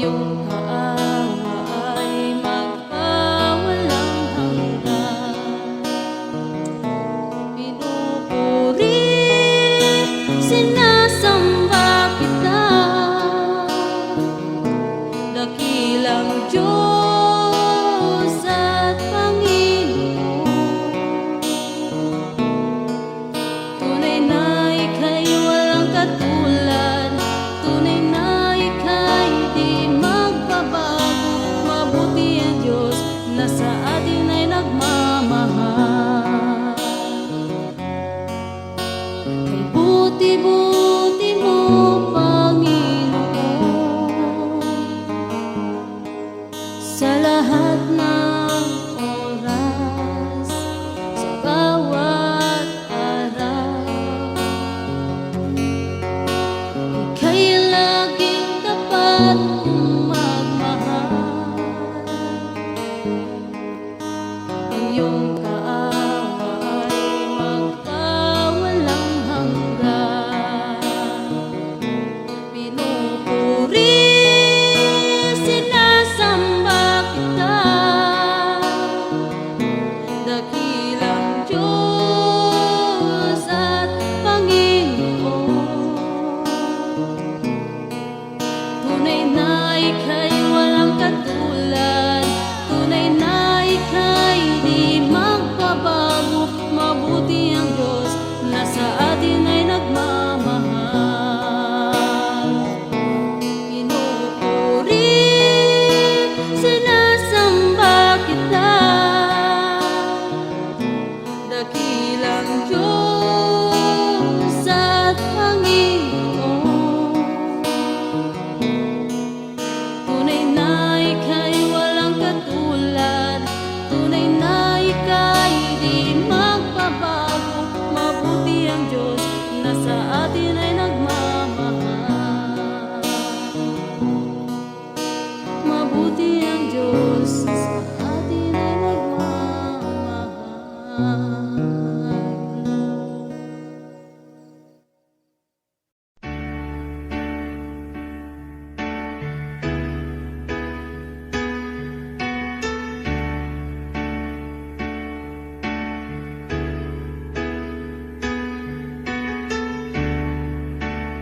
iyong kaawa ay magpawalang hanggan. Pinupuri, sinasamba kita, dakilang Diyos at Panginoon. Tunay na ika'y walang katulad, tunay na ika'y di magbabago. Mabuti ang Diyos na sa atin ay nagmamahal. Kay buti-buti mo, Panginoon, sa lahat ng oras, sa bawat araw, ika'y laging tapat magmahal. Ang iyong kaawa ay magpawalang hanggan. Pinupuri, sinasamba kita, dakilang Diyos at Panginoon. Tunay na ika'y walang katulad, tunay na ika'y di magbabago. Mabuti ang Diyos na sa atin ay nagmamahal. Pinupuri, sinasamba kita, dakilang Diyos at Panginoon. Tunay na ika'y walang katulad, tunay na ika'y di magbabago. Mabuti ang Diyos na sa atin ay nagmamahal. Mabuti ang Diyos na sa atin ay nagmamahal.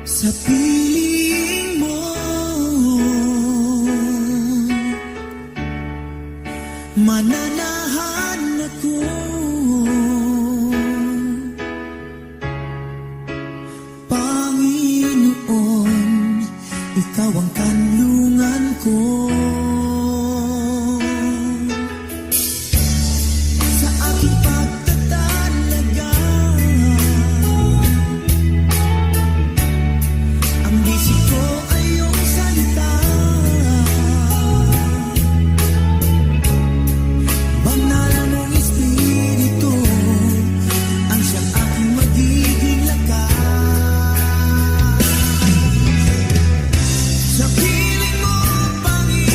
Sa piling mo, mananahan ako. Panginoon, ikaw ang kanlungan ko. Sa aking pagtatalaga, ang bisig ko ay iyong salita. Banal mong Espiritu ang siyang aking magiging lakas. Sa piling mo, Panginoon,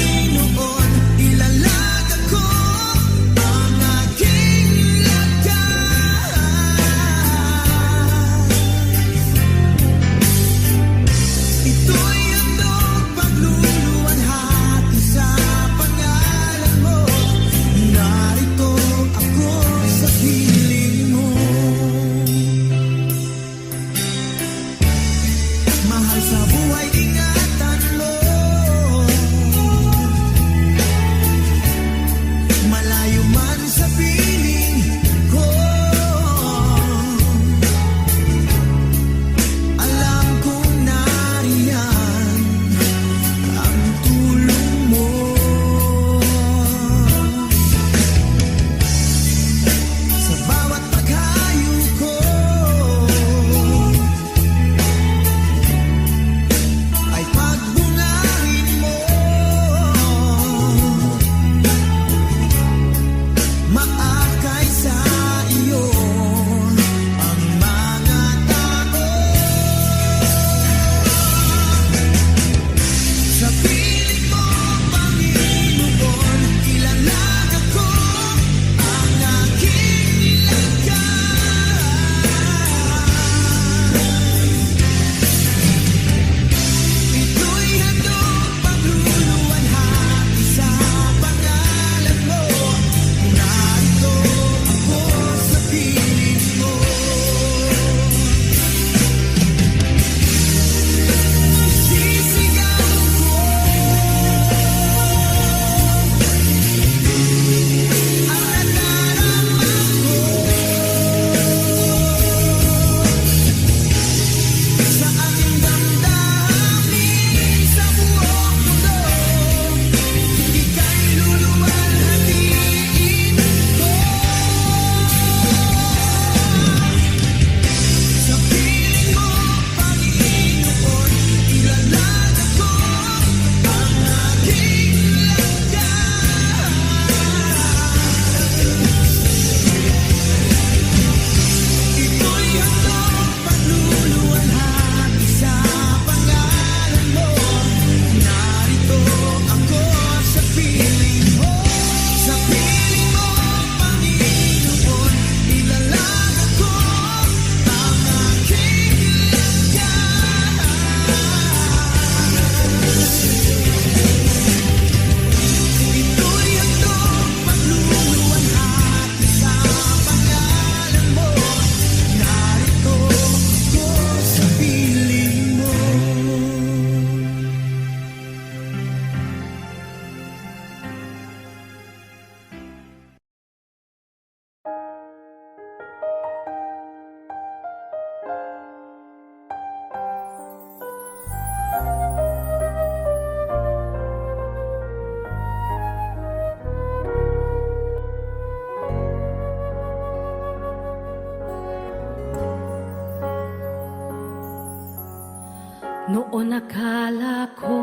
Noon akala ko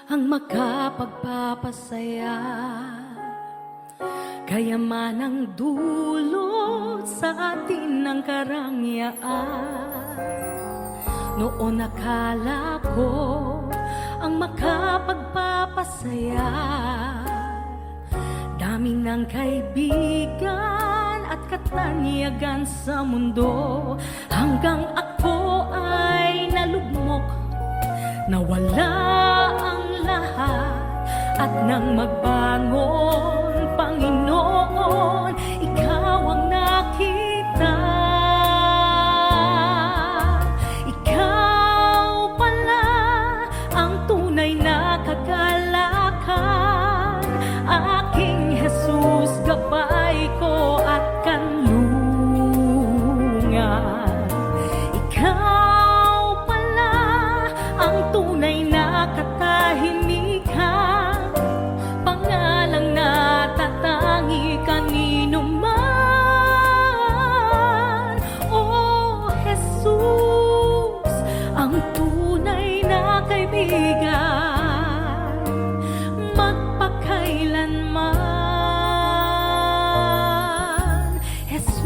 ang makapagpapasaya, kayaman ang dulot sa atin ng karangyaan. Noon akala ko ang makapagpapasaya, dami ng kaibigan at katanyagan sa mundo, hanggang ako ay nalugmok, nawala ang lahat. At nang magbangon, Panginoon, ikaw ang nakita. Ikaw pala ang tunay na kagalakan, aking Jesus, gabay ko at kanlungan. Ikaw pala ang tunay na katahimikan, pangalang natatangi kanino man. Oh Jesus, ang tunay na kaibigan, magpakailanman. Jesus,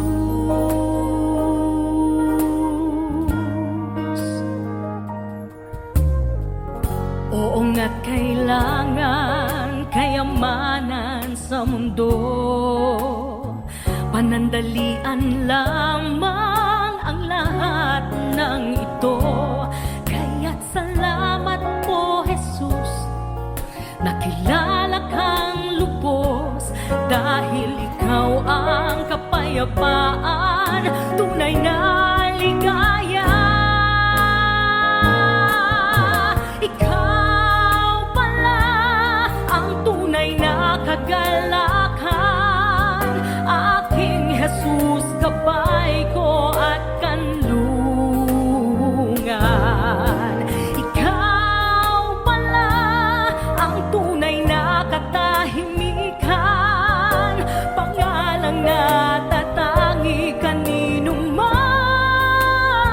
oo nga't kailangan kayamanan sa mundo, panandalian lamang ang lahat ng ito. Kaya't salamat po, Jesus, nakilala kang lubos, dahil ikaw ang kapayapaan, tunay na ligaya. Ikaw pala ang tunay na kagalakan, aking Jesus, gabay ko at kanlungan. Ikaw pala ang tunay na katahimikan, pangalang natatangi kanino man.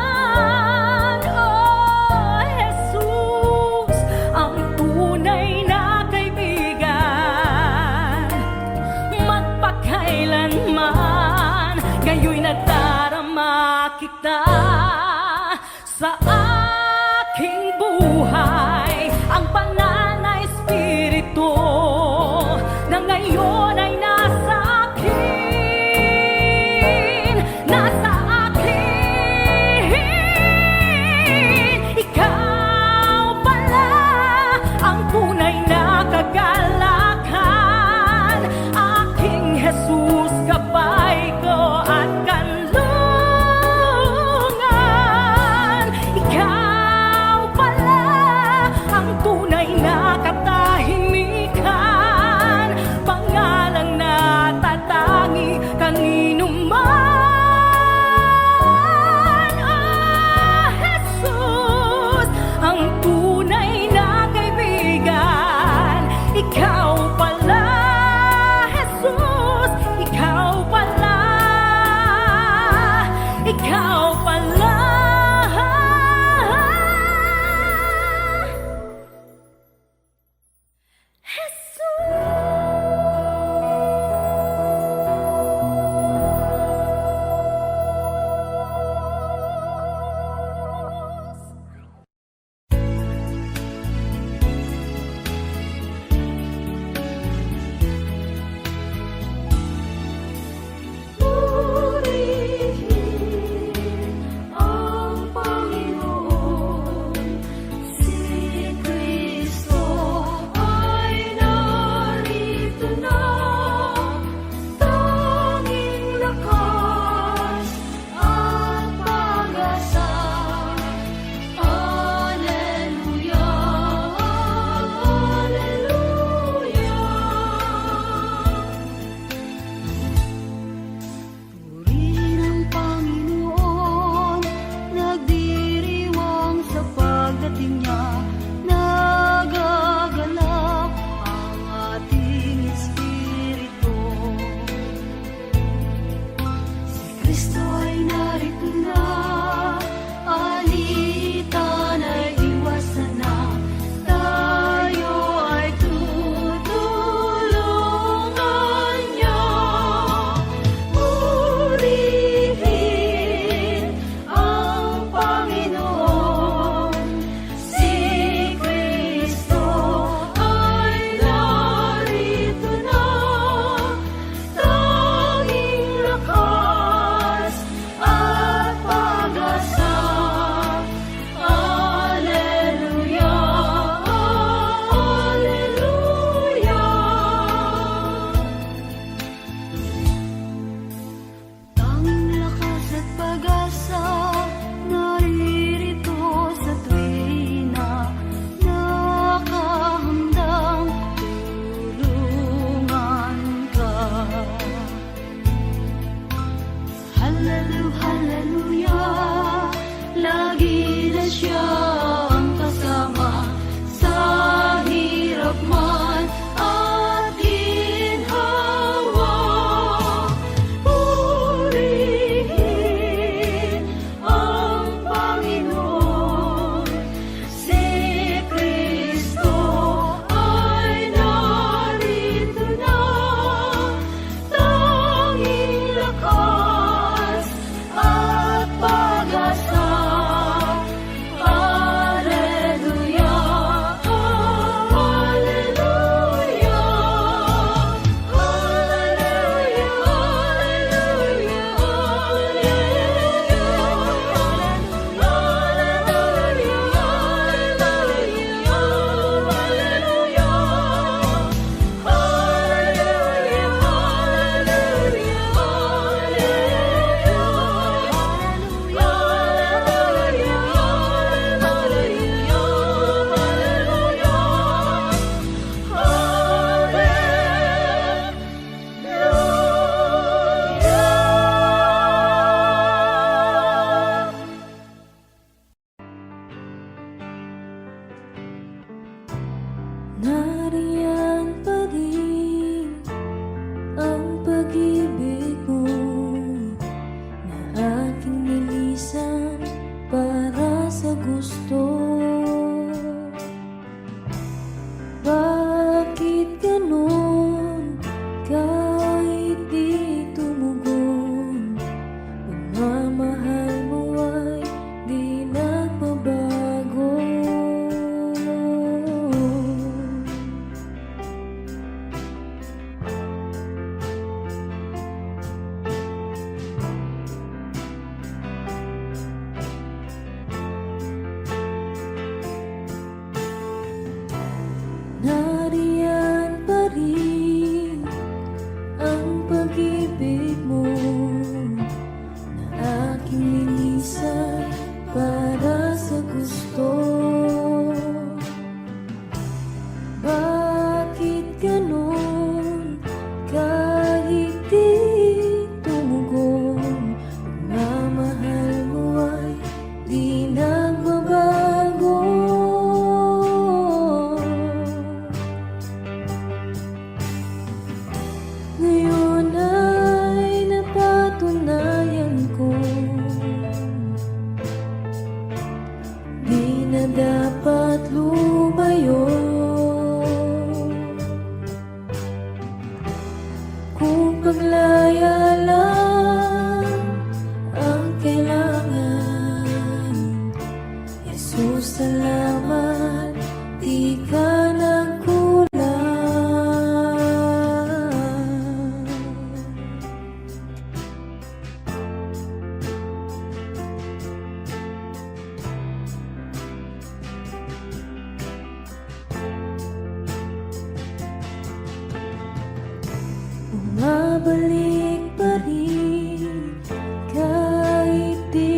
Babalik pa rin kahit di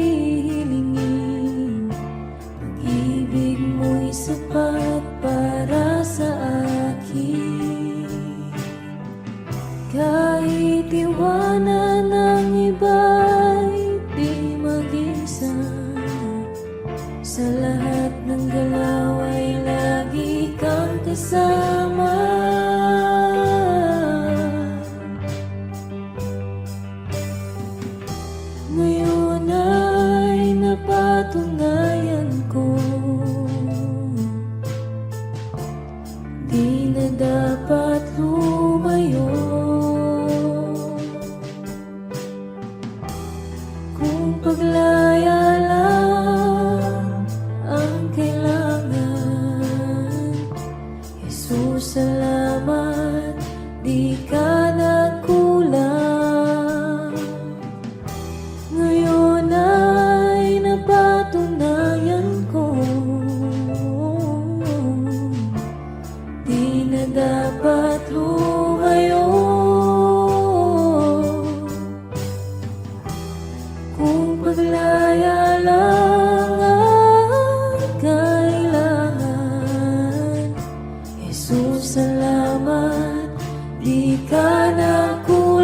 hilingin. Pag-ibig mo'y sapat para sa akin. Kahit iwanan ng iba'y di mag-isa, sa lahat ng galaw ay lagi kang kasama. Ngayon ay napatunayan ko, di na dapat lumayo. Kung paglaya lang ang kailangan, Jesus, salamat, di ka nagkulang. Ngayon ay napatunayan ko, di na dapat lumayo. Kung paglaya lang ang kailangan, Jesus, salamat, di ka nagkulang.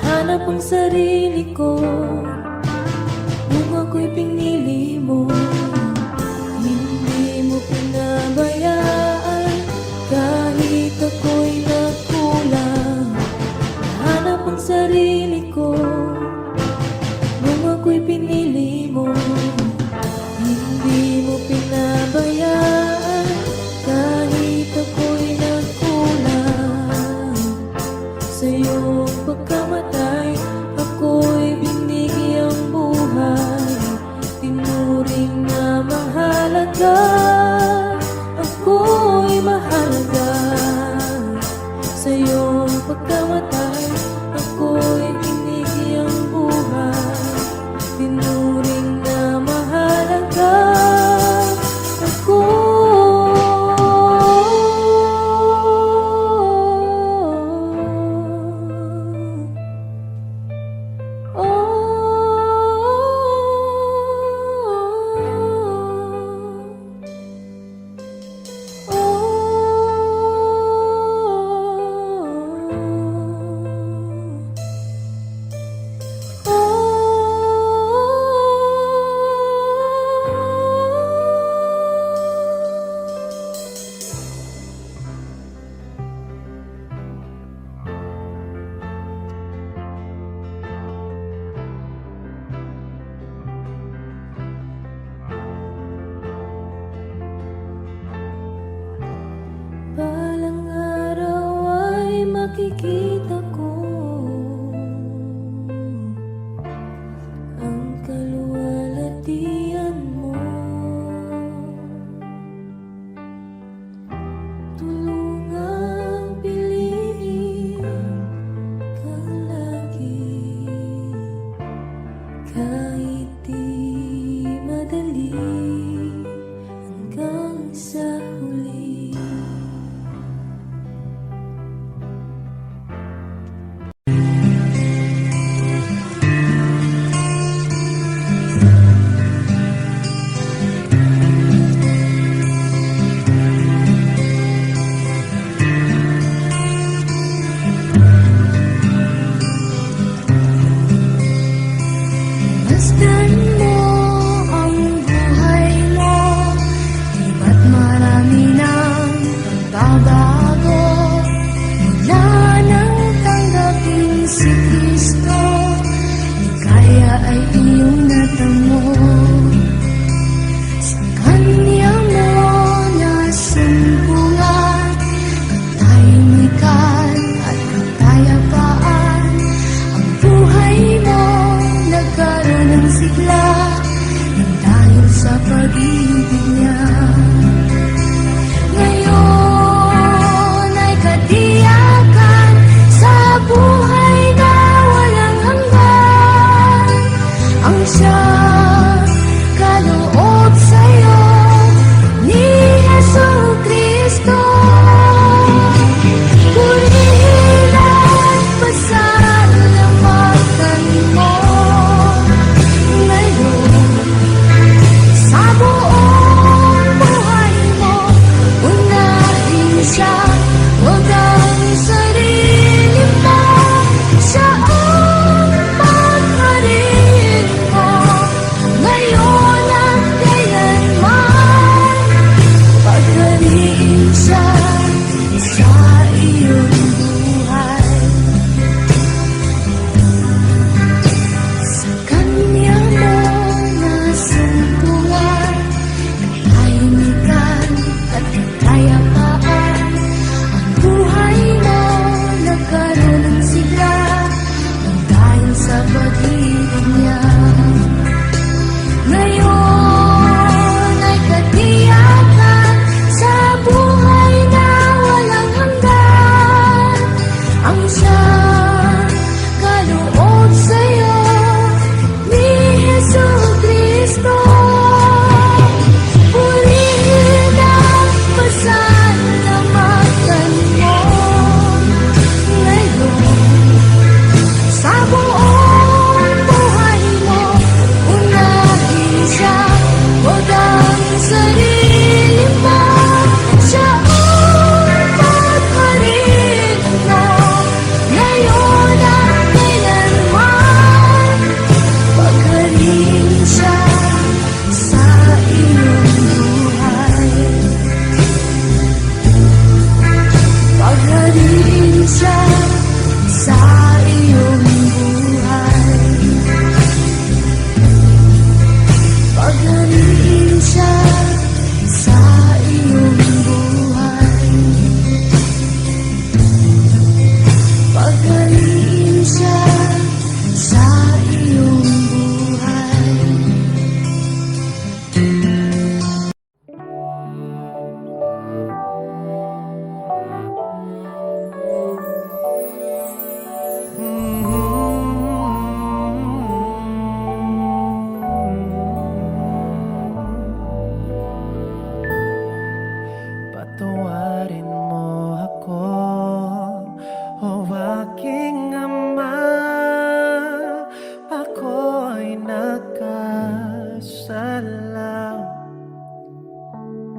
Hanap ang sarili ko nung ako'y pinili mo. Hindi mo pinabayaan kahit ako'y nagkulang. Hanap ang sarili ko nung ako'y pinili mo. Hindi mo pinabayaan kahit ako'y nagkulang. Sa iyong pagkamatay, ako'y binigyang buhay. Tinuring na mahalaga, ako'y mahalaga. Sa iyong pagkamatay, ako'y binigyang buhay. Tinuring na mahalaga, balang araw ay makikita ko ang kaluwalhatian mo. Tulungang piliin ka lagi, kahit di madali, hanggang sa huli. Masdan mo ang buhay mo, iba't marami ng pagbabago. Mula nang tanggapin si Kristo, kaya ay iyong natamo. Sa Kanya mo nasumpungan, katahimikan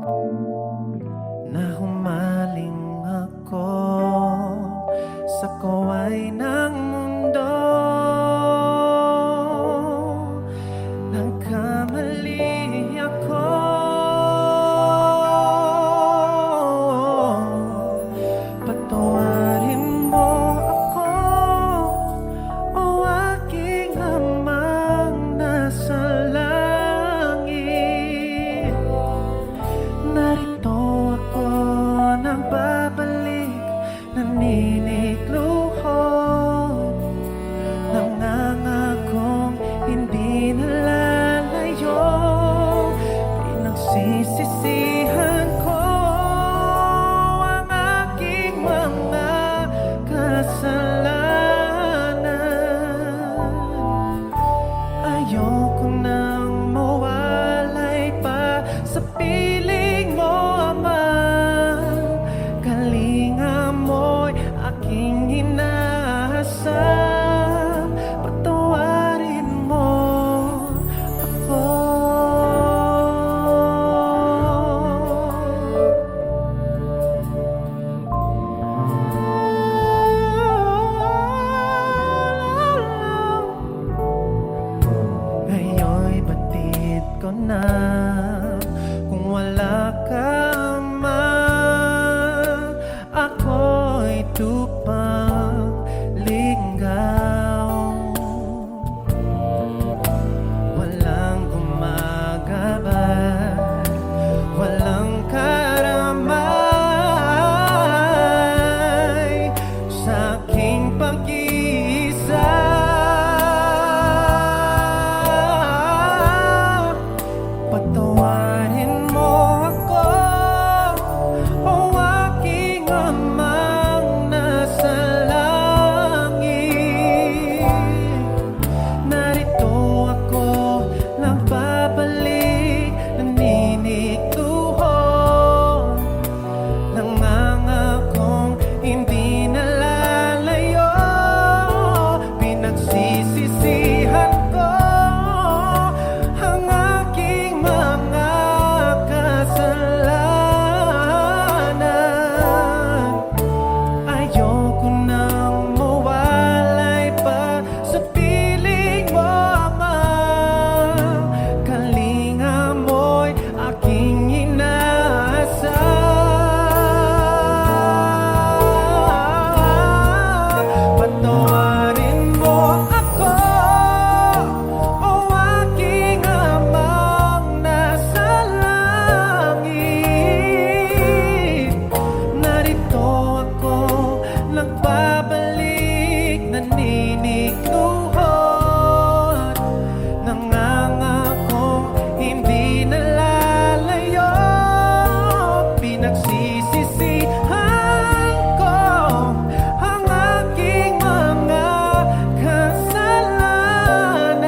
na humaling ako sa kaway ng mundo. Nagkamali ako, patawarin mo ako, o aking amang nasa langit. Narito ako nang babalik, naninikluhod, nangangakong hindi nalalayo. Pinagsisisihan ko ang aking mga kasalanan. Ayoko nang mawalay pa sa piling mo, Ama. Kalinga mo'y aking inaasam, patawarin mo ako. Ngayon'y batid ko na kung wala ka, Ama, ako'y tupang ligaw. Walang gumagabay, walang karamay sa aking pag-iisa. Patawarin mo ako, o aking amang nasa langit. Narito ako nagbabalik, naninikluhod, nangangakong hindi nalalayo. Pinagsisisihan ko ang aking mga kasalanan. Ayoko nang mawalay pa sa piling mo, Ama. Kalinga mo'y aking inaasam, patawarin mo ako, o aking amang nasa langit. Narito ako nagbabalik, naninikluhod, nangangakong hindi nalalayo. Pinagsisisihan ko ang aking mga kasalanan.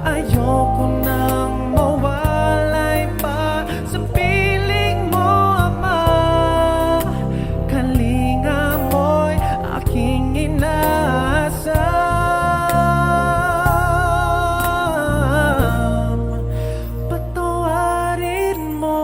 Ayoko nang mawalay pa sa piling mo, Ama. Kalinga mo'y aking inaasam, patawarin mo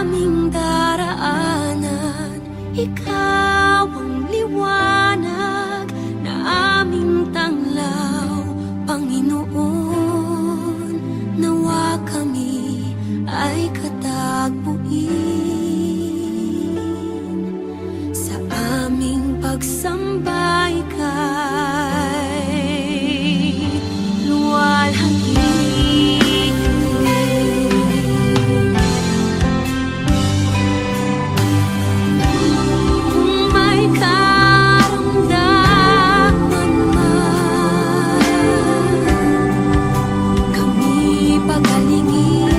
aming daraanan, ikaw ang liwanag na aming tanglaw, Panginoon. Nawa kami ay katagpuin sa aming pagsambay kay luwalhati. Kung may karamdaman man, kami pagalingin.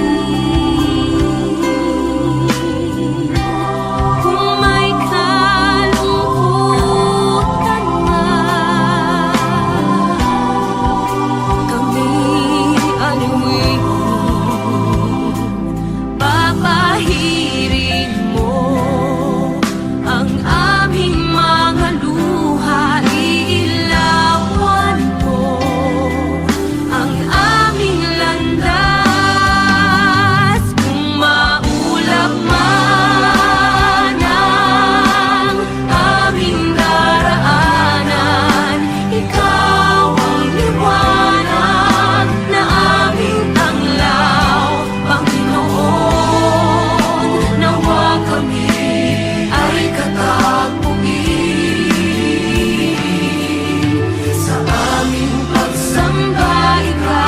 Kung may kalungkutan man, kami aliwin. Papahirin mo ang aming mga luha, iilawan mo ang aming landas. Kung maulap man ang aming daraanan, ikaw ang liwanag na aming tanglaw, Panginoon. Nawa kami ay katagpuin sa aming pagsambay kay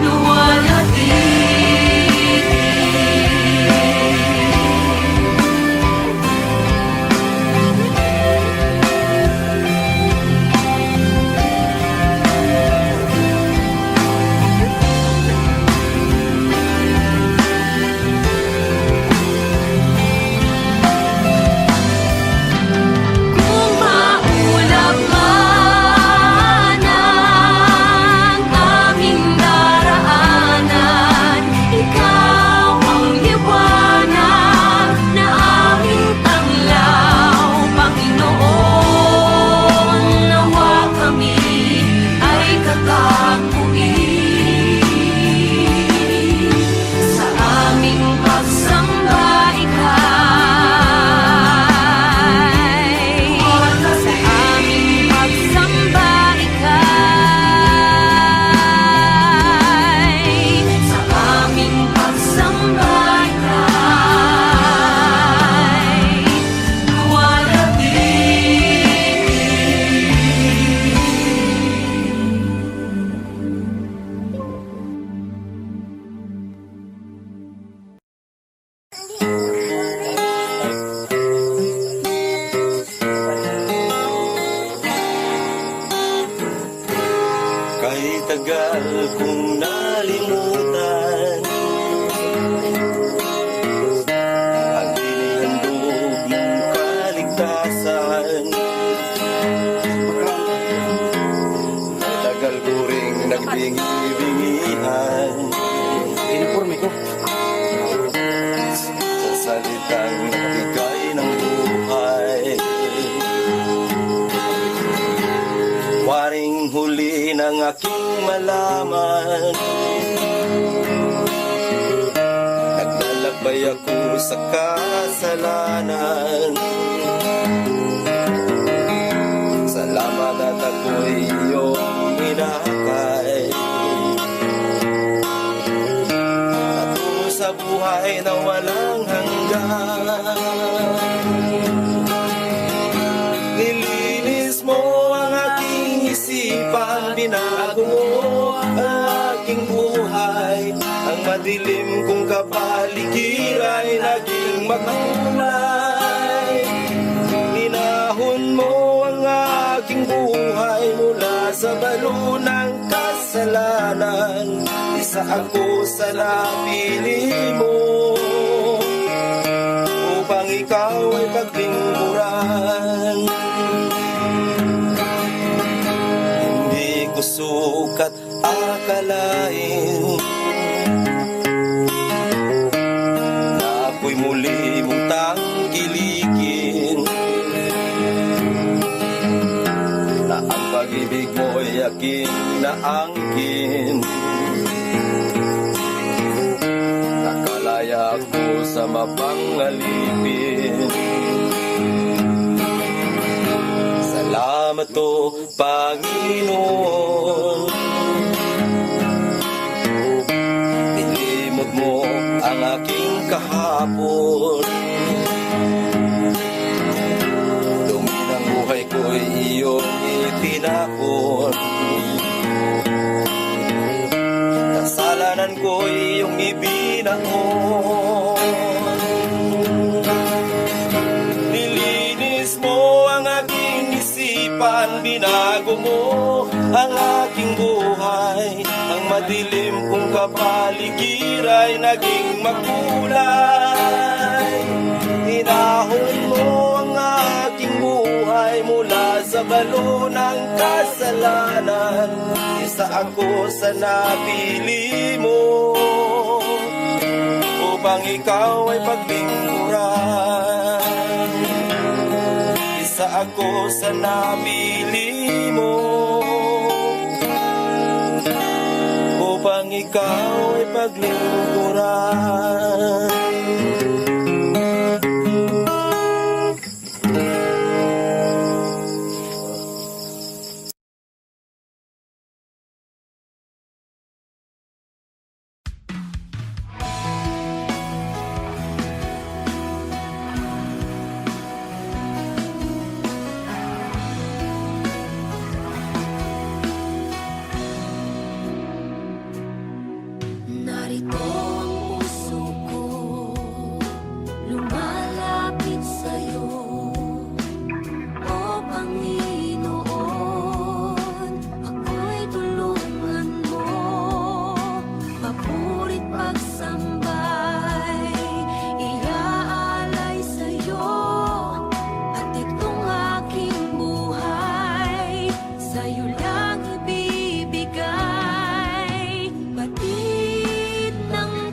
luwalhati. Kung maulap man ang aming daraanan, ikaw ang liwanag na aming tanglaw, Panginoon. Nawa kami ay katagpuin sa aming pagsambay kay, sa aming pagsambay kay, sa aming pagsambay kay luwalhati. Kahit tagal kong nalimutan ang inihandog mong kaligtasan, tagal ko ring nagbingi-bingihan sa salitang nagbigay ng buhay. Waring huli ng aking malaman, naglalakbay ako sa kasalanan. Salamat at ako'y iyong hinakay, patungo sa buhay na walang hanggan. Nilinis mo ang aking isipan, binago mo ang aking buhay. Ang madilim kong kapaligiran ay naging makulay. Ninahon mo ang aking buhay mula sa balo ng kasalanan. Isa ako sa napili mo upang ikaw ay paglingkuran. Hindi ko sukat akalain na ako'y muli mong tangkilikin, na ang pag-ibig mo'y aking naangkin. sa mapangalipin. Salamat o Panginoon, nilimot mo ang aking kahapon. Dumi ng buhay ko'y iyong itinapon. Kasalanan ko'y iyong ibinahon. Nilinis mo ang aking isipan, binago mo ang aking buhay. Ang madilim kong kapaligira'y naging makulay. Inahon mo ang aking buhay mula sa balo ng kasalanan. Isa ako sa napili mo upang ikaw ay paglingkuran. Isa ako sa napili mo upang ikaw ay paglingkuran. Narito ang puso ko, lumalapit sa'yo, O Panginoon. Ako'y tulungan mo, papurit pagsambay, iaalay sa'yo, at itong aking buhay, sa'yo lang ibibigay. Batid ng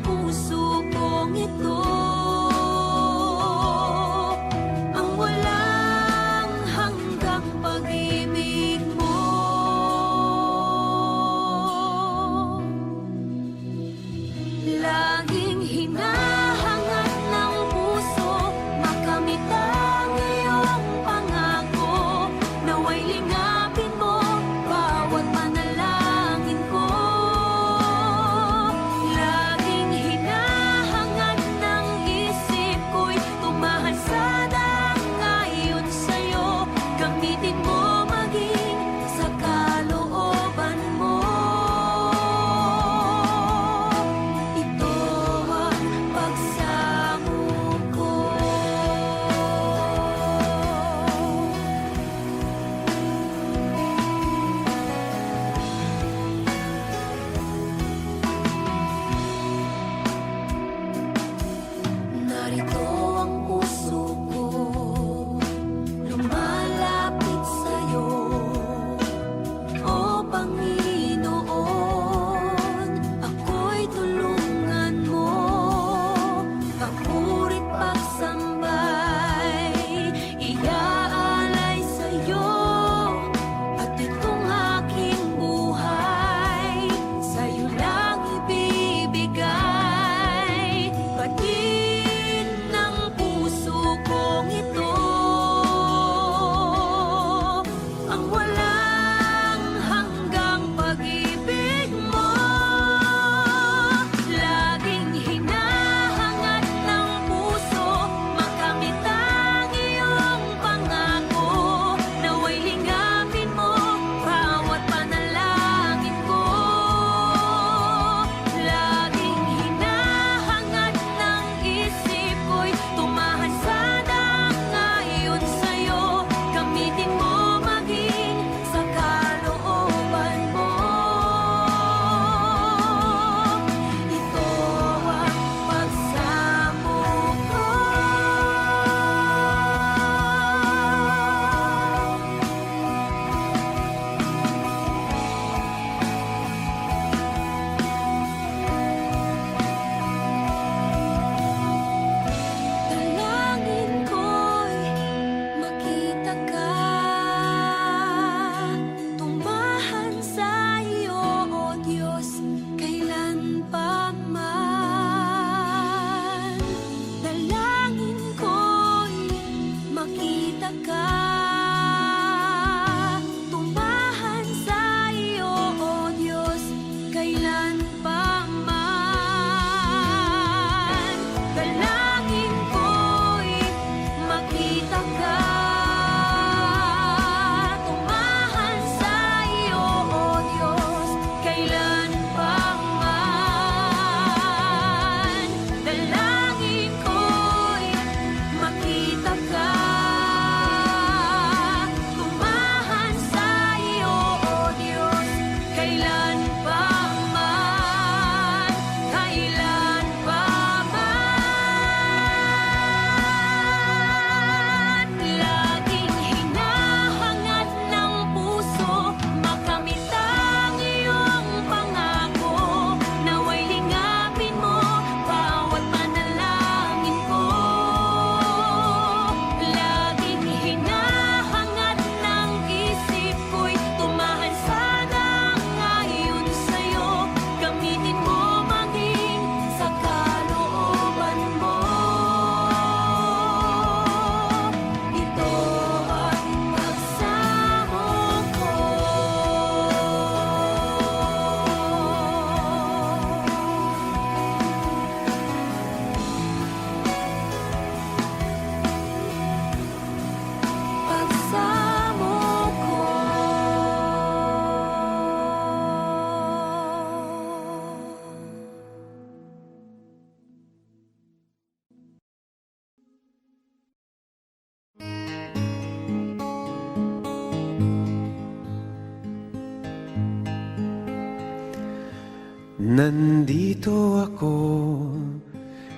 Nandito ako,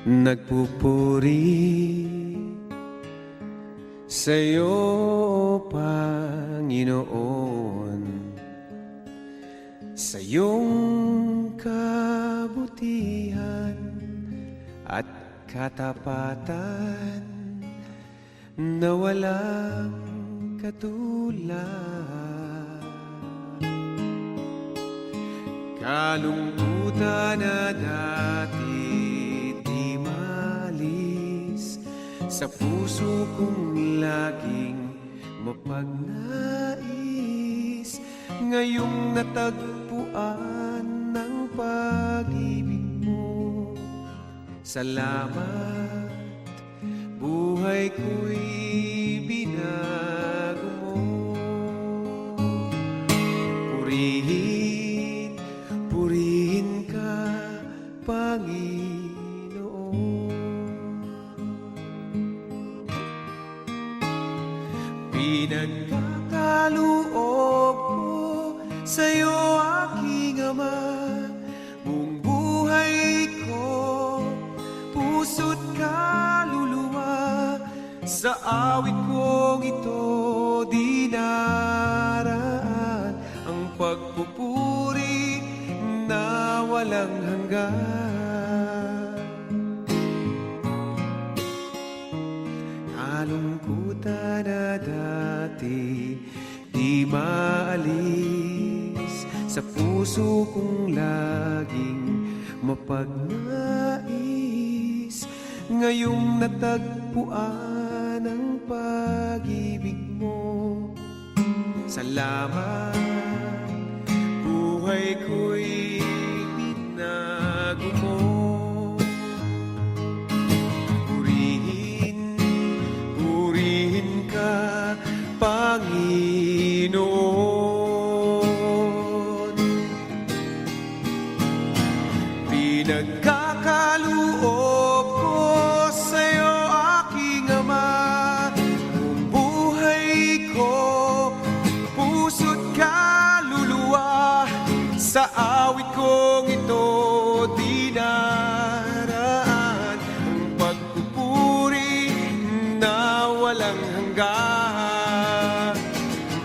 nagpupuri sa'yo, Panginoon, sa iyong kabutihan at katapatan na walang katulad. Kalungkutan na dati di malis sa puso kong laging mapagnais. Ngayong natagpuan ng pag-ibig mo, salamat, buhay ko'y binago mo. Purihin, purihin ka, Panginoon. Pinagkakaloob ko sa'yo, aking Ama, buong buhay ko, puso't kaluluwa. Sa awit kong ito dinaraan ang pagpupuri na walang hanggan. Kalungkutan na dati di maalis sa puso kong laging mapagnais. Ngayong natagpuan ang pag-ibig mo, salamat, buhay ko'y binago mo. Purihin, purihin ka, Panginoon. Pinagkakaloob ko sa'yo, aking Ama, buong buhay ko, puso't kaluluwa. Sa awit kong ito dinaraan ang pagpupuri na walang hanggan.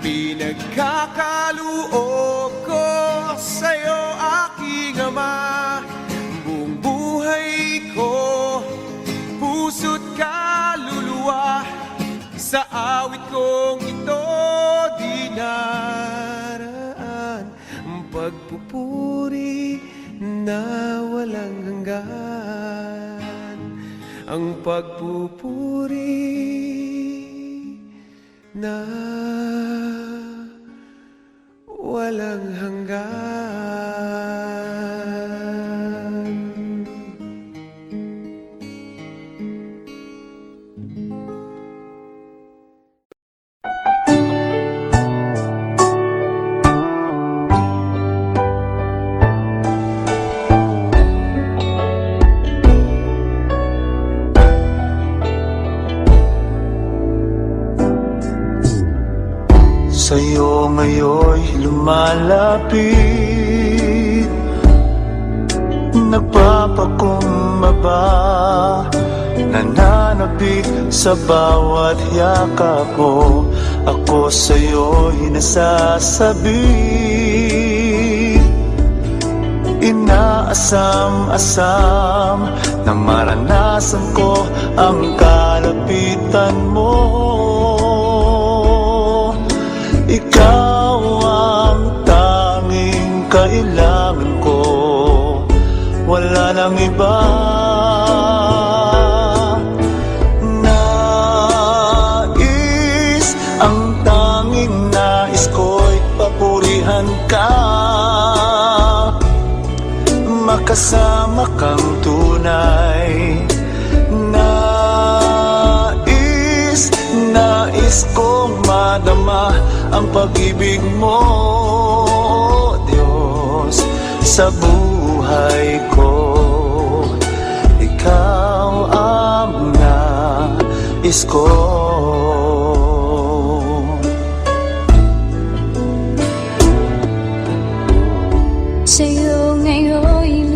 Pinagkakaloob ko sa'yo, aking Ama, buong buhay ko, puso't kaluluwa. Sa awit kong ito dinaraan ang pagpupuri na walang hanggan. Ang pagpupuri na walang hanggan. Sa'yo ngayon'y lumalapit, nagpapakumbaba, nananapik sa bawat yakap mo. Ako sa'yo'y nasasabi, inaasam-asam na maranasan ko ang kalapitan mo. Ikaw ang tanging kailangan ko, wala nang iba. Ang tanging nais ko'y papurihan ka, makasama kang tunay. Nais kong madama ang pag-ibig mo, Diyos, sa buhay ko. Ikaw ang nais ko. Sa'yo ngayon'y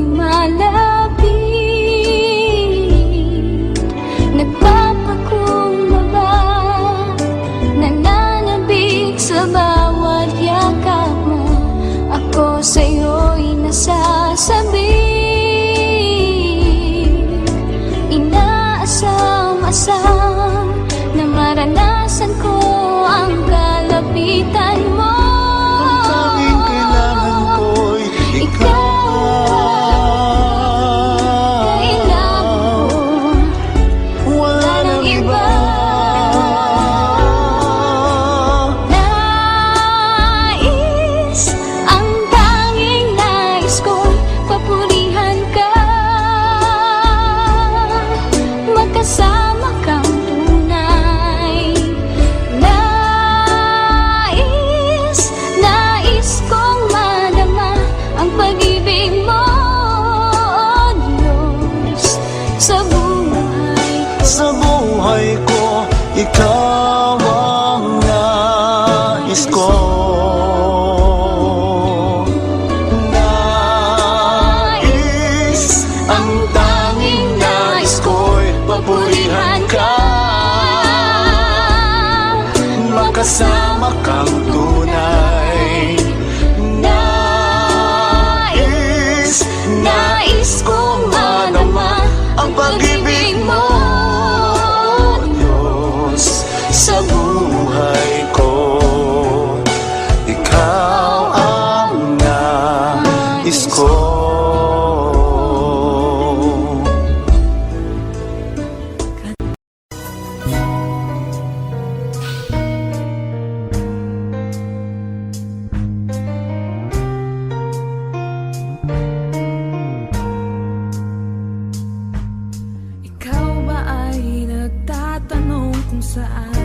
saan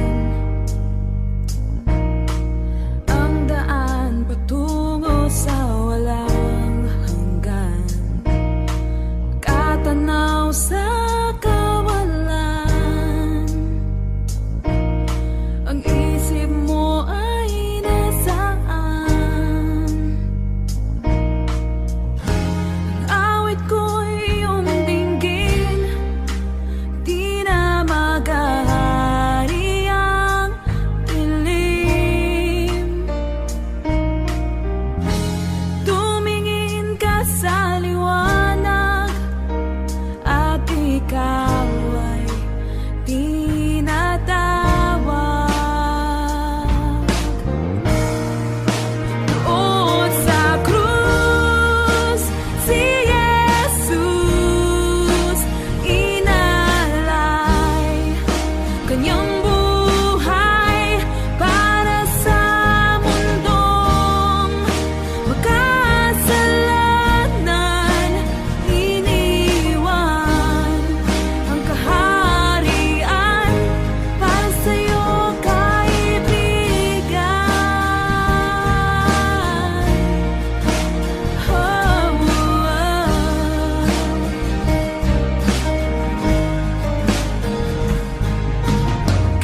ang daan patungo sa walang hanggan. Katanaw sa kawalan, ang isip mo ay nasaan? Ang awit ko'y iyong dinggin, di na maghahari ang dilim. Tumingin ka sa liwanag at ikaw ay tinatawag. Doon sa krus, si Jesus inalay kanyang buhay para sa mundong makasalanan. Iniwan ang kaharian para sa'yo, kaibigan.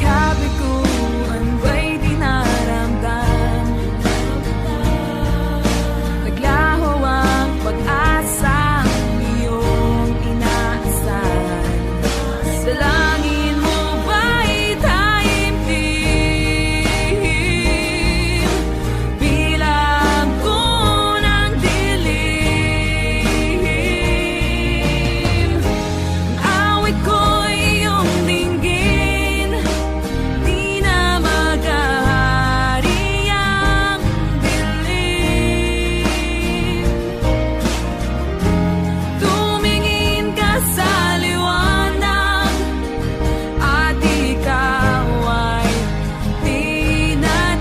Kabiguan ba'y dinaramdam? Naglaho ang pag-asang iyong inaasahan. Sa langit mo ba'y taimtim? Bilang ko ng dilim, ang awit ko'y iyong dinggin, di na maghahari ang dilim. Tumingin ka sa liwanag at ikaw ay tinatawag.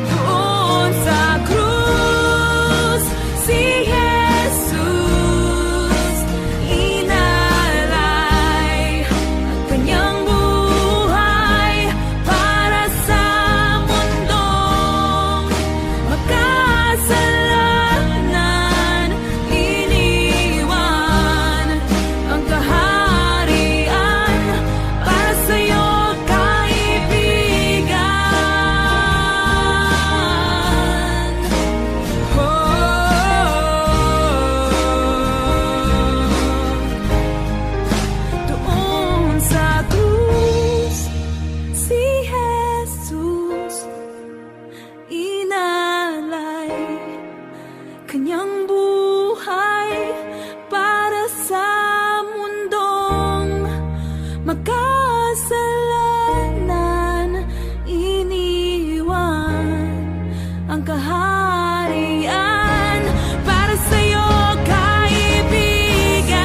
Doon sa krus, si Jesus inalay ang kanyang buhay para sa mundong makasalanan. Iniwan ang kaharian para sa'yo, kaibigan. Doon sa krus, si Jesus inalay kanyang buhay para sa mundong makasalanan. Iniwan ang kaharian para sa'yo, kaibigan.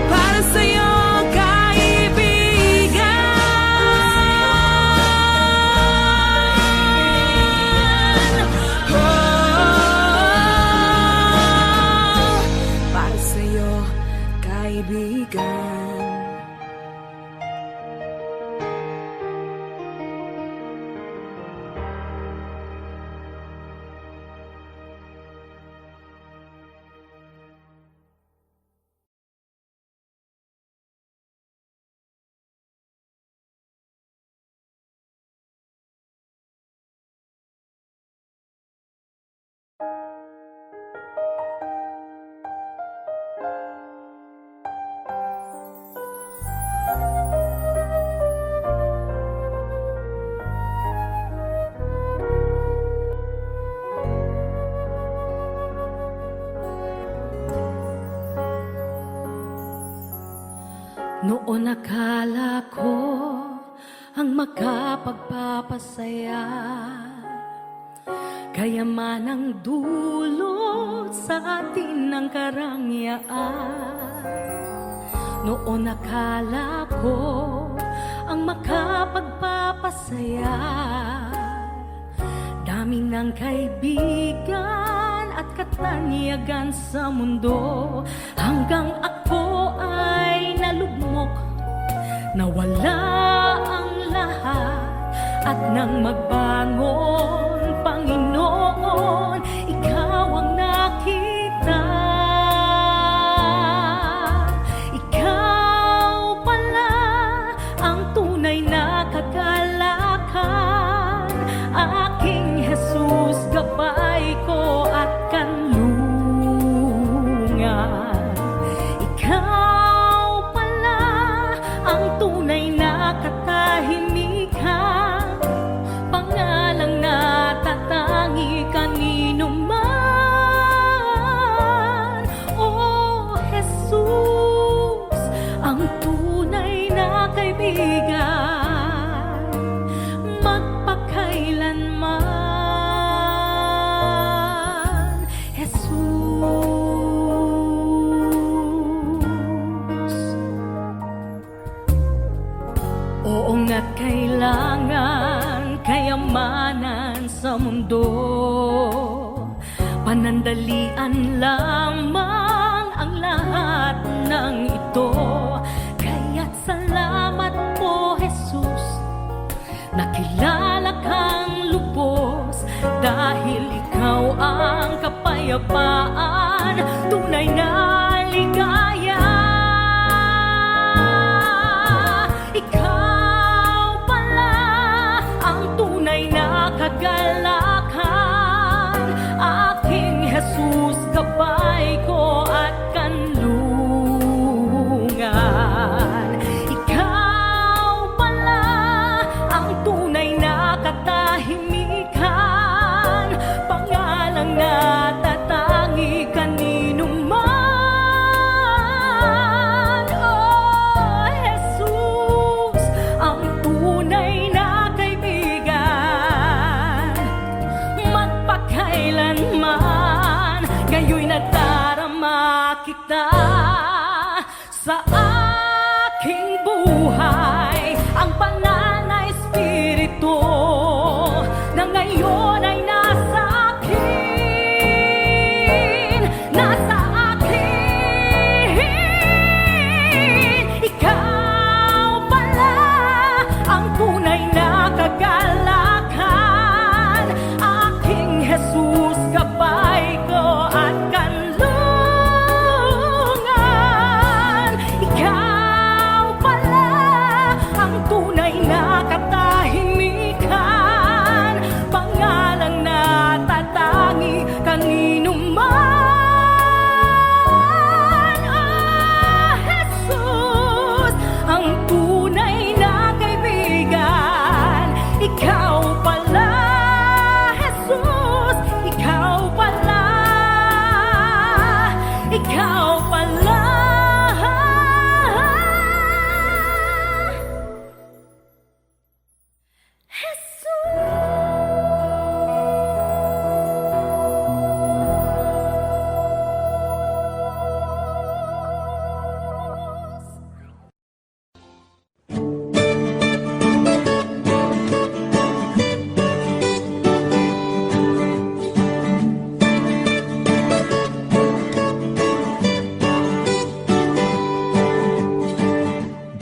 Para sa'yo, kaibigan. Para sa'yo, kaibigan. Noon akala ko ang makapagpapasaya, kayaman ang dulot sa atin ng karangyaan. Noon akala ko ang makapagpapasaya. Dami ng kaibigan at katanyagan sa mundo, hanggang ako ay nalugmok, nawala ang lahat. At nang magbangon, Panginoon, ikaw ang nakita. Ikaw pala ang tunay na kagalakan, aking Jesus, gabay ko at kanlungan. Ikaw pala ang tunay na katahimikan, pangalang natatangi kanino man. Oh Jesus, ang tunay na kaibigan, magpakailanman. Jesus, oo nga't kailangan kayamanan sa mundo, panandalian lamang ang lahat ng ito. Kaya't salamat po, Jesus, nakilala kang lubos, dahil ikaw ang kapayapaan, tunay na ligaya. Ikaw pala ang tunay na kagalakan, aking Jesus, gabay ko at kanlungan. Ikaw pala ang tunay na katahimikan, pangalang natatangi kanino man. Oh Jesus, ang tunay na kaibigan, magpakailanman. Ngayon'y nadarama kita sa aking buhay, ang banal na Espiritu na ngayon ay nasa akin, nasa akin. Ikaw pala ang tunay na kagalakan, aking Jesus, gabay ko at kanlungan. Ikaw pala ang tunay na katahimikan, pangalang natatangi kanino man. Ah, Jesus, ang tunay na kaibigan, ikaw pala. Jesus, ikaw pala, ikaw pala.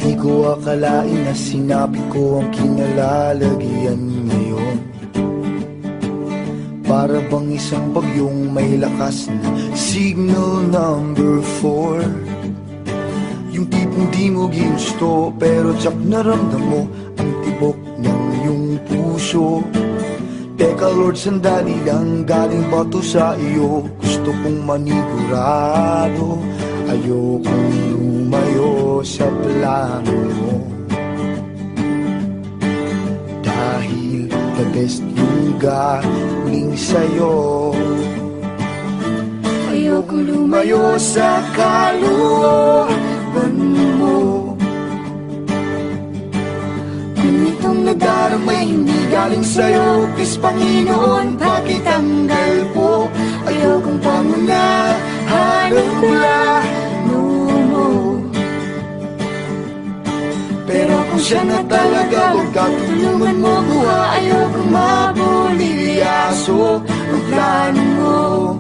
Di ko akalain na sinabi ko ang kinalalagyan ngayon. Para bang isang bagyong may lakas na signal number 4. Yung tipong di mo ginusto, pero tsak naramdam mo ang tibok ng iyong puso. Teka Lord, sandali lang, galing ba to sa iyo? Gusto kong manigurado, ayokong lumayo sa plano mo. Dahil the best yung galing sa'yo. Ayokong lumayo sa kalooban mo. Ganitong nadarama hindi galing sa'yo. Please Panginoon, pakitanggal po. Ayokong pangunahan ang plano mo. Pero kung siya na talaga, huwag ka tulungan mo kuha. Ayokong mabulilyaso ang plano mo.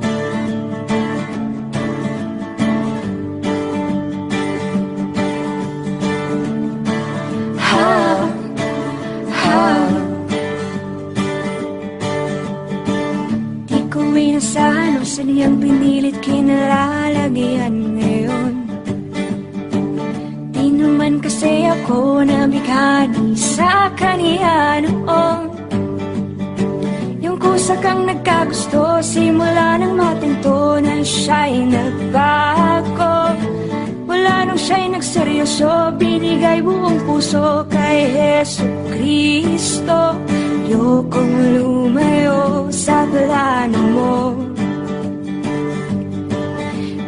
Di ko inasahan o sadyang pinilit kinalalagyan ngayon. Di naman kasi ako nabighani sa kaniya noon. Yung kusa kang nagkagusto, simula nang matinto na siya'y nagbago. Wala nung siya'y nagseryoso, binigay buong puso kay Heso Kristo. Ayokong lumayo sa plano mo,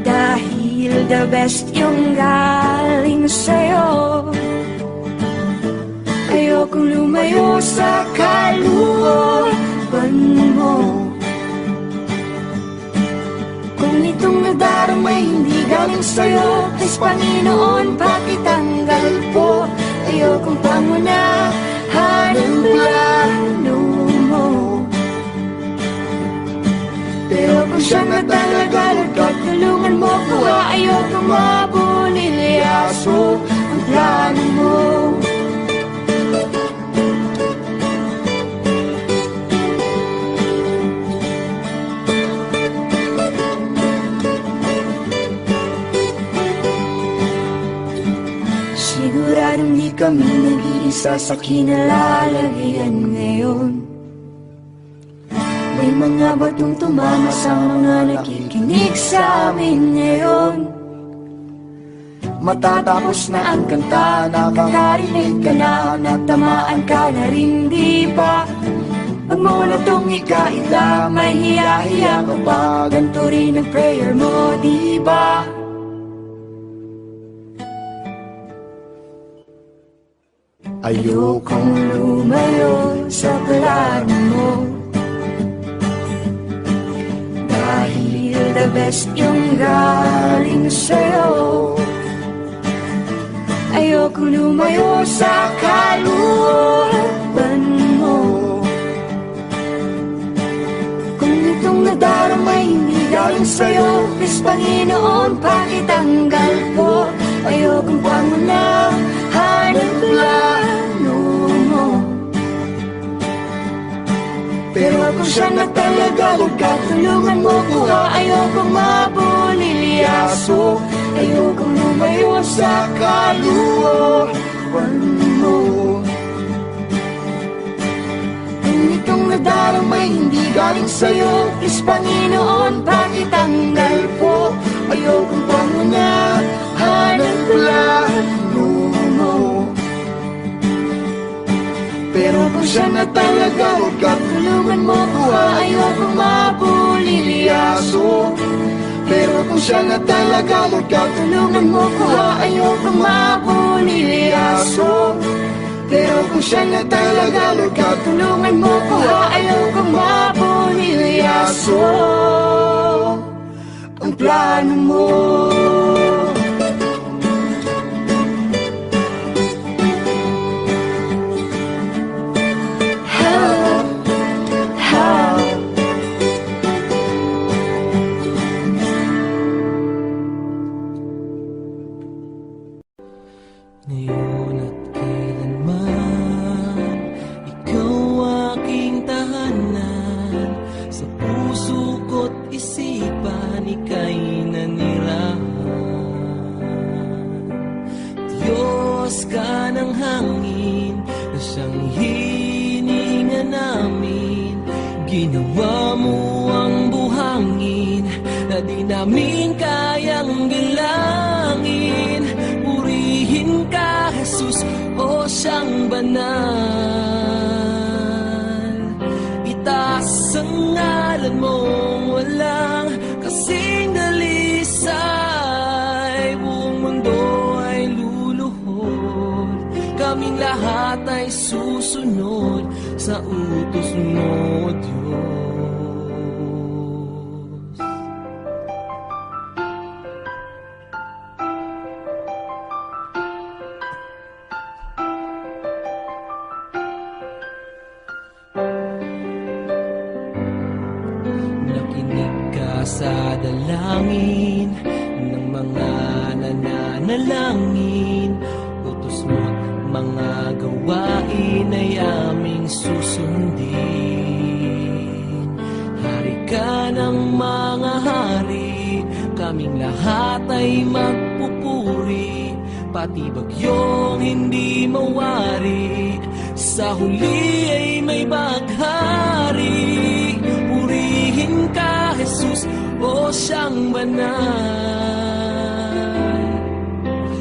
dahil the best yung galing sa'yo. Ayokong lumayo sa kalooban mo. Kung itong nadaramay hindi galing sa'yo, please Panginoon, pakitanggal po. Ayokong pangunahan ang plano mo. Pero kung siya na talaga, nagkatulungan mo ko. Ayokong mabulilyaso ang plano mo. Siguradong di kami nag-iisa sa kinalalagyan ngayon. May mga batong tumama sa mga nakikinig sa amin ngayon. Matatapos na ang kanta, nakakarinig ka na, natamaan ka na rin, di ba? Pag mo na tong ikaila, may hiya-hiya ka pa, ganito rin ang prayer mo, di ba? Ayokong lumayo sa plano mo, dahil the best yung galing sa'yo. Ayokong lumayo sa kalooban mo. Kung itong nadaramay hindi galing sa'yo, please Panginoon, pakitanggal po. Ayokong pangunahan ang plano mo. Pero kung siya na talaga, huwag ka tulungan mo ko. Ayokong mabulilyaso. Ayokong lumayo sa kalooban mo. Kung itong nadaramay hindi galing sa'yo, please Panginoon, pakitanggal po. Ayokong pangunahan ang plano mo. Pero kung siya na talaga, huwag ka tulungan mo ko. Ayokong mabulilyaso. Pero kung siya na talaga, huwag ka tulungan mo ko. Ayokong mabulilyaso. Pero kung siya na talaga, huwag ka tulungan mo ko. Ayokong mabulilyaso ang plano mo. Ngayon at kailanman, ikaw aking tahanan. Sa puso ko't isipan, ika'y nanirahan. Diyos ka ng hangin, na siyang hininga namin. Ginawa mo ang buhangin, na di namin kayang bilangin. Purihin ka, Jesus, o siyang banal. Itaas ang ngalan mong walang kasing dalisay. Buong mundo ay luluhod, kaming lahat ay susunod sa utos mo, Diyos. sa dalangin ng mga nananalangin. Utos mo't mga gawain ay aming susundin. Hari ka ng mga hari, kaming lahat ay magpupuri. Pati bagyong hindi mawari, sa huli ay may baghari. Purihin ka, Jesus, o siyang banal.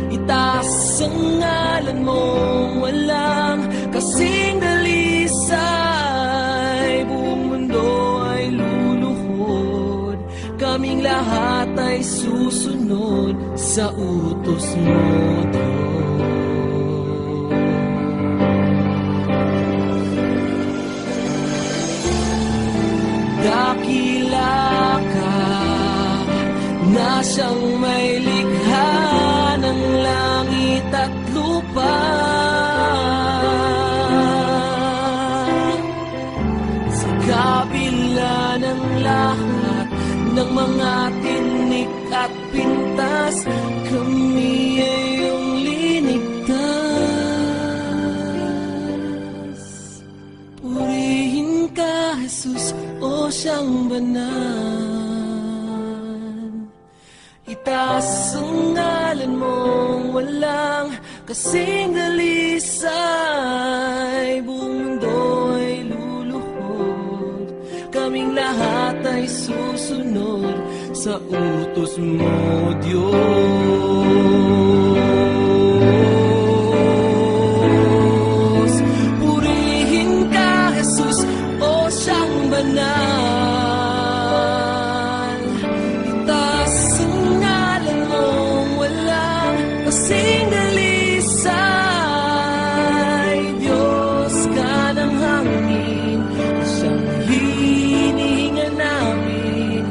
Itaas ang ngalan mong walang kasing dalisay. Buong mundo ay luluhod, kaming lahat ay susunod sa utos mo, Diyos. Dakila ka na siyang may likha ng langit at lupa. Sa kabila ng lahat ng mga tinik at pintas, kami ay iyong linigtas. Purihin ka, Jesus, o siyang banal. Itaas ang ngalan mong walang kasing dalisay. Buong mundo ay luluhod, kaming lahat ay susunod sa utos mo, Diyos. Purihin ka, Jesus, o siyang banal. Itaas ang ngalan mong walang kasing dalisay. Diyos ka ng hangin, siyang hinihinga namin.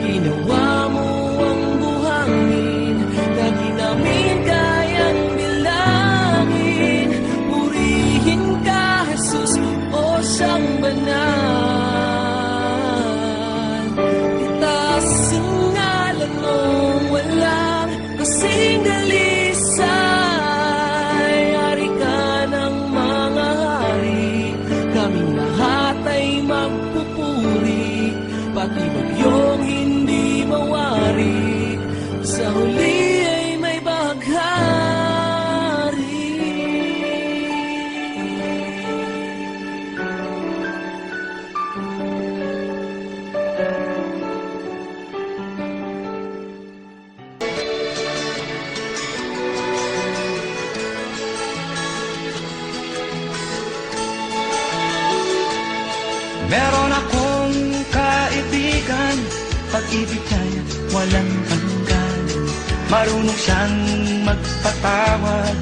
Ginawa mo ang buhangin na di namin kayang bilangin. Purihin ka, Jesus, o siyang banal. Itaas ang ngalan mong walang kasing dalisay. Hari ka ng mga hari, kaming lahat ay magpupuri. Pati bagyong hindi mawari, sa huli ay may baghari. Meron akong kaibigan, pag-ibig niya walang hanggan. Marunong siyang magpatawad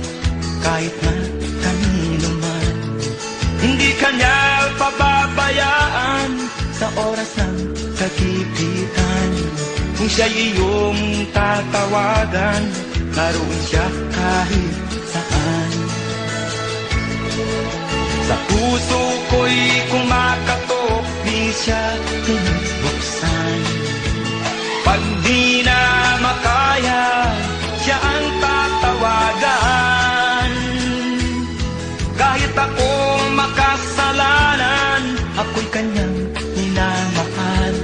kahit na kanino man. Hindi kanya pababayaan sa oras ng kagipitan. Kung siya'y iyong tatawagan, naroon siya kahit saan. Sa puso ko'y kumakatok, di siya pinabuksan. Pag di na makaya, siya ang tatawagan. Kahit ako makasalanan, ako'y kanyang minamahal.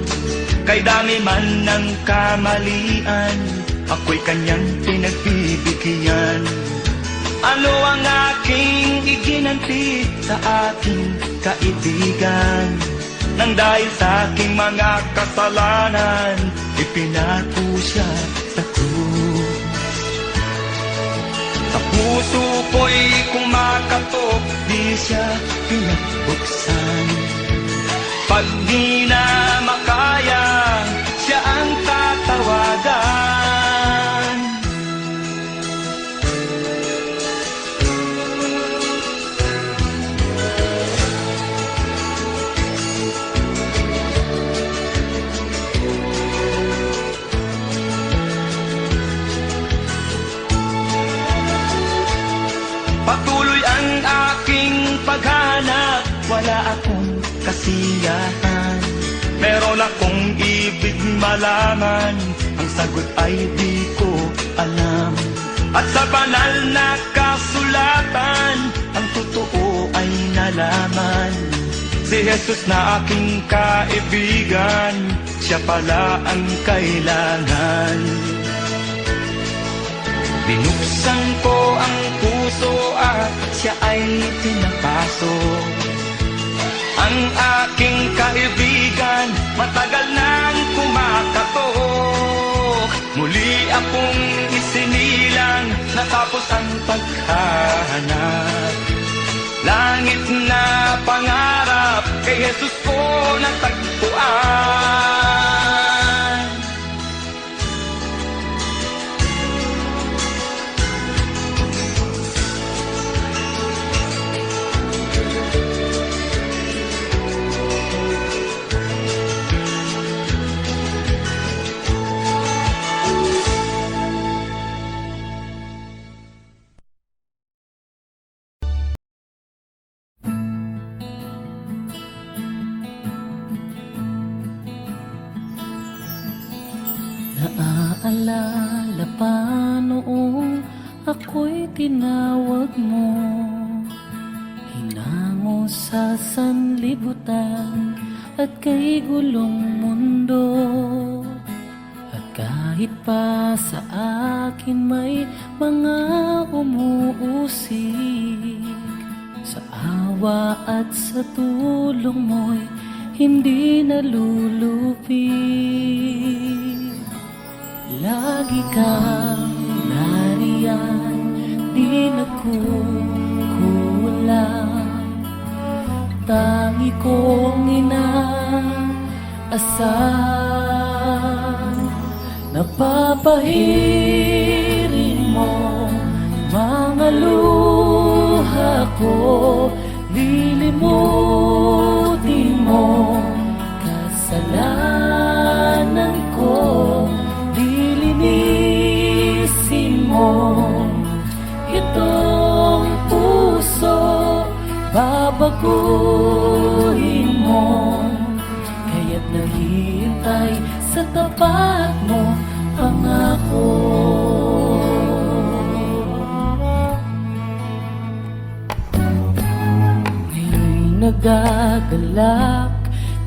Kay dami man ng kamalian, ako'y kanyang pinagbibigyan. Ano ang aking iginanti sa aking kaibigan? Nang dahil sa aking mga kasalanan, ipinako siya sa krus. Sa puso ko'y kumakatok, di siya pinagbuksan. Pag di na makaya, siya ang tatawagan. Patuloy ang aking paghanap, wala akong kasiyahan. Meron akong ibig malaman, ang sagot ay di ko alam. At sa banal na kasulatan, ang totoo ay nalaman. Si Jesus na aking kaibigan, siya pala ang kailangan. Binuksan ko ang puso at siya ay pinapasok. Ang aking kaibigan, matagal nang kumakatok. Muli akong isinilang, natapos ang paghahanap. Langit na pangarap, kay Jesus ko natagpuan. Naaalala pa noong ako'y tinawag mo, hinango sa sanlibutan at kay gulong mundo. At kahit pa sa akin may mga umuusig, sa awa at sa tulong mo'y hindi nalulupig. Lagi kang nariyan, di nagkukulang. Tangi kong inaasahan, napapahirin mo mga luha ko. Lilimutin mo kasalanan ko. Lilinisin mo itong puso, babaguhin mo. Kaya't naghihintay sa tapat mo, pangako. Ngayon'y nagagalak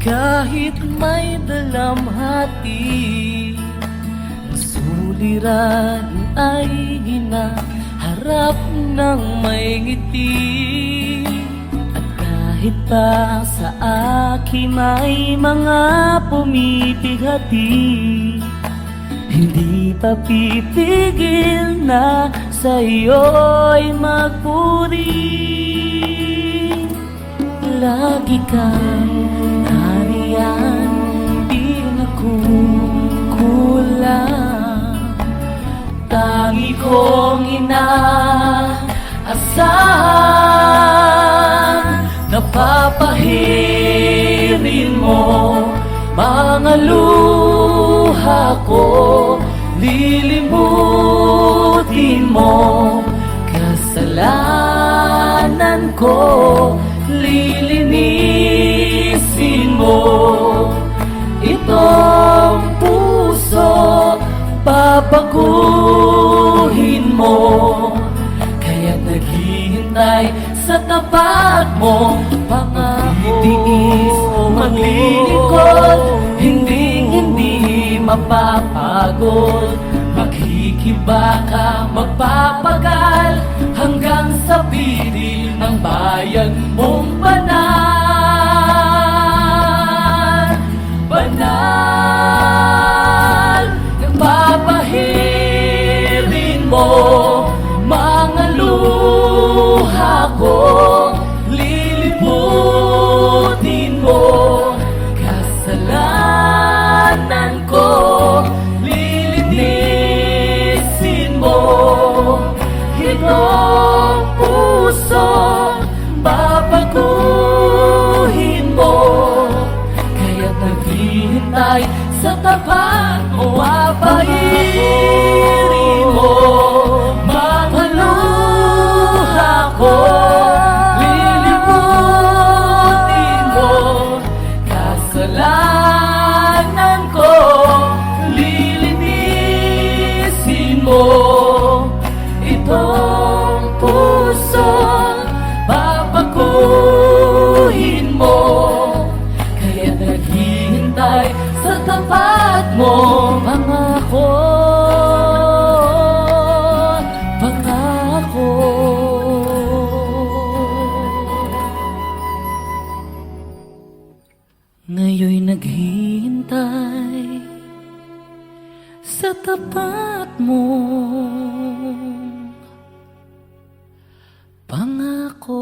kahit may dalamhati. Suliran ay hinaharap ng may ngiti. At kahit pa sa akin may mga pumipigati, hindi pa pipigil na sa'yo'y magpuri. Lagi kang nariyan, di nagkukulang. Tangi kong inaasahan, napapahirin mo mga luha ko. Lilimutin mo kasalanan ko. Lilinisin mo itong puso, babaguhin mo. Kaya't naghihintay sa tapat mo, pangako. Tiis, maglilingkod, hindi mapapagod. Maghihikibaka, magpapagal hanggang sa piling ng bayan mong banal. Banal, napapahirin mo mga luha ko. Lilimutin mo kasalanan ko. Lilinisin mo itong puso, babaguhin tapat mong pangako.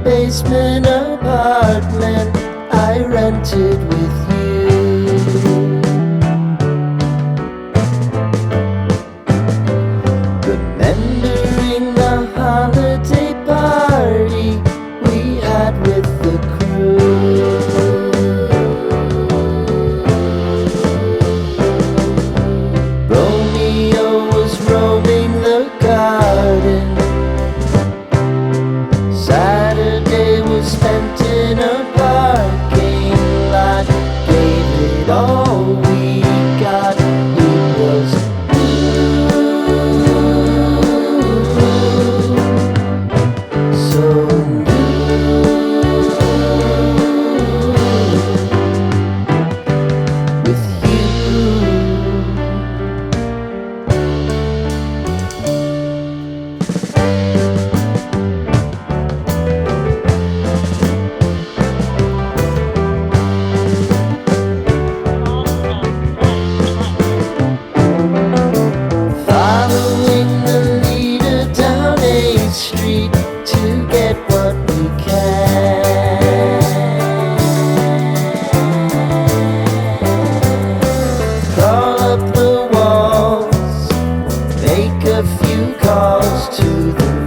basement apartment I rented with you. Remembering the holiday party we had with the crew. Romeo was roaming the garden. Saturday was spent in a parking lot. Gave it all we got. It was so with you. Following the leader down 8th Street to get what we can. Crawl up the walls, make a few calls to the